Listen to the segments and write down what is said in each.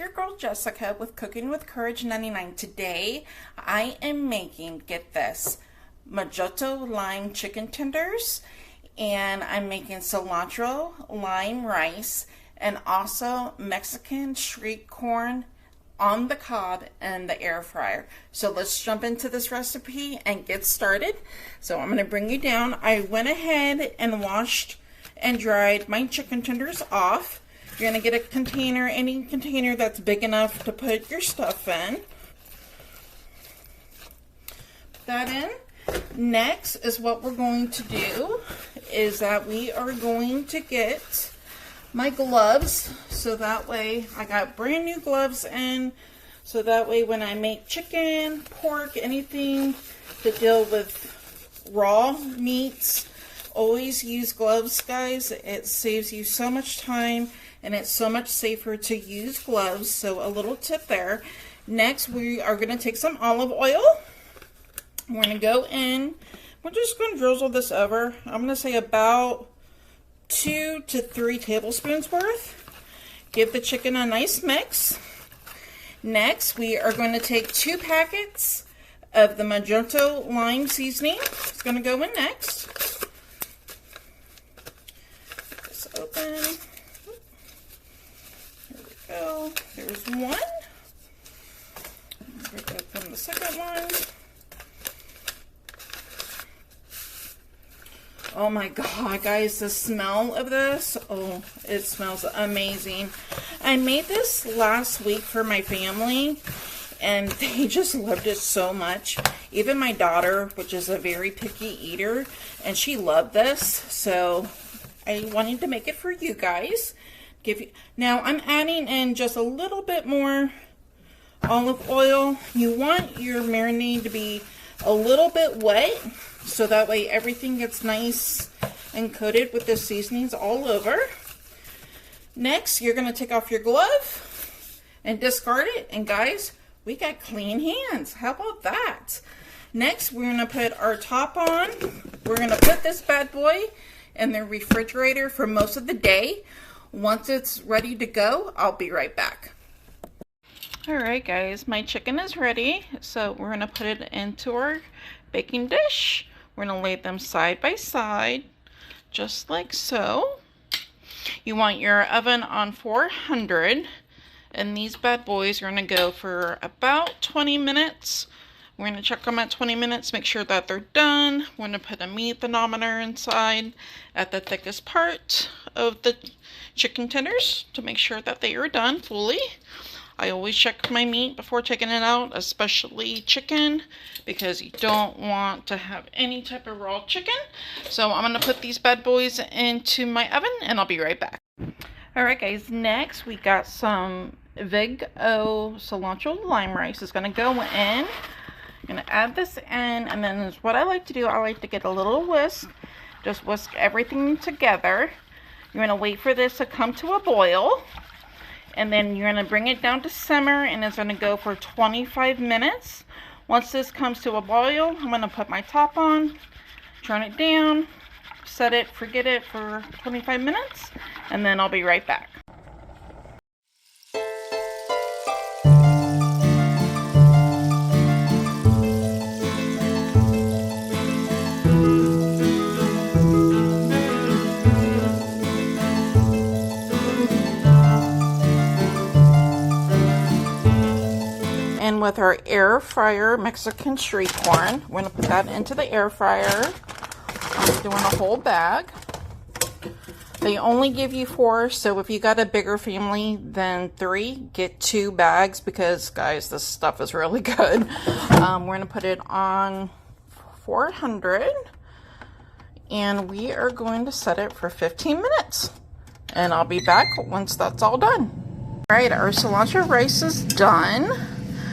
your girl Jessica with Cooking with Courage 99. Today I am making, get this, Mojito Lime Chicken tenders, and I'm making cilantro lime rice and also Mexican street corn on the cob and the air fryer. So let's jump into this recipe and get started. So I'm going to bring you down. I went ahead and washed and dried my chicken tenders off. You're going to get a container, any container that's big enough to put your stuff in. Put that in. Next is what we're going to do is that we are going to get my gloves, so that way I got brand new gloves in, so that way when I make chicken, pork, anything to deal with raw meats, always use gloves, guys. It saves you so much time and it's so much safer to use gloves. So a little tip there. Next, we are going to take some olive oil. We're going to go in. We're just going to drizzle this over. I'm going to say about 2 to 3 tablespoons worth. Give the chicken a nice mix. Next, we are going to take 2 packets of the Mojito Lime seasoning. It's going to go in next. Get this open. There we go. There's one. Open the second one. Oh my god, guys, the smell of this, oh, it smells amazing. I made this last week for my family, and they just loved it so much. Even my daughter, which is a very picky eater, and she loved this, so I wanted to make it for you guys. Now, I'm adding in just a little bit more olive oil. You want your marinade to be a little bit wet, so that way everything gets nice and coated with the seasonings all over. Next, you're going to take off your glove and discard it. And guys, we got clean hands. How about that? Next, we're going to put our top on. We're going to put this bad boy in the refrigerator for most of the day. Once it's ready to go, I'll be right back. Alright guys, my chicken is ready, so we're going to put it into our baking dish. We're going to lay them side by side, just like so. You want your oven on 400, and these bad boys are going to go for about 20 minutes. We're going to check them at 20 minutes, make sure that they're done. We're going to put a meat thermometer inside at the thickest part of the chicken tenders to make sure that they are done fully. I always check my meat before taking it out, especially chicken, because you don't want to have any type of raw chicken. So I'm going to put these bad boys into my oven, and I'll be right back. Alright guys, next we got some Big O Cilantro Lime Rice. It's going to go in. I'm going to add this in, and then what I like to do, I like to get a little whisk. Just whisk everything together. You're going to wait for this to come to a boil. And then you're going to bring it down to simmer, and it's going to go for 25 minutes. Once this comes to a boil, I'm going to put my top on, turn it down, set it, forget it for 25 minutes, and then I'll be right back. And with our air fryer Mexican street corn, we're going to put that into the air fryer. I'm doing a whole bag. They only give you 4, so if you got a bigger family than 3, get 2 bags, because guys, this stuff is really good. We're going to put it on 400, and we are going to set it for 15 minutes. And I'll be back once that's all done. Alright, our cilantro rice is done.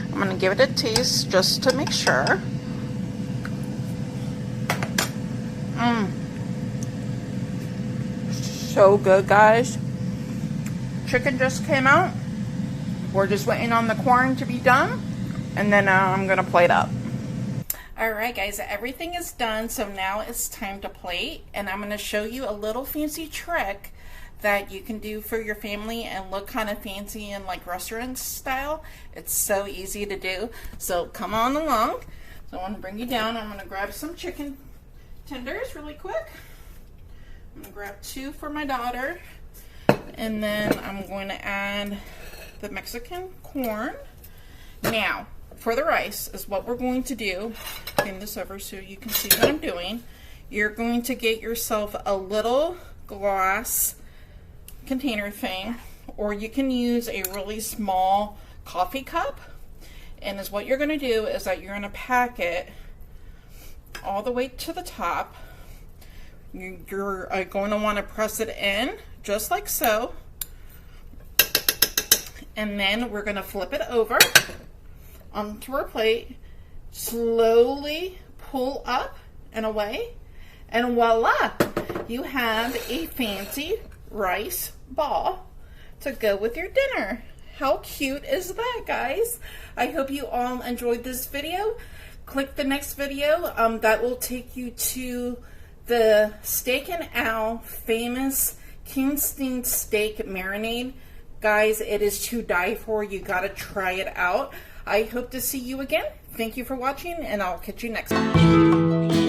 I'm going to give it a taste just to make sure. So good, guys. Chicken just came out. We're just waiting on the corn to be done, and then I'm going to plate up. Alright guys, everything is done, so now it's time to plate, and I'm going to show you a little fancy trick that you can do for your family and look kind of fancy and like restaurant style. It's so easy to do. So come on along. So I want to bring you down. I'm going to grab some chicken tenders really quick. I'm going to grab 2 for my daughter. And then I'm going to add the Mexican corn. Now, for the rice is what we're going to do. Bring this over so you can see what I'm doing. You're going to get yourself a little glass container thing, or you can use a really small coffee cup. And is what you're going to do is that you're going to pack it all the way to the top. You're going to want to press it in just like so. And then we're going to flip it over onto our plate. Slowly pull up and away. And voila! You have a fancy rice ball to go with your dinner. How cute is that, guys? I hope you all enjoyed this video. Click the next video. That will take you to the Steak and Owl famous Kingston steak marinade. Guys, it is to die for. You gotta try it out. I hope to see you again. Thank you for watching, and I'll catch you next time.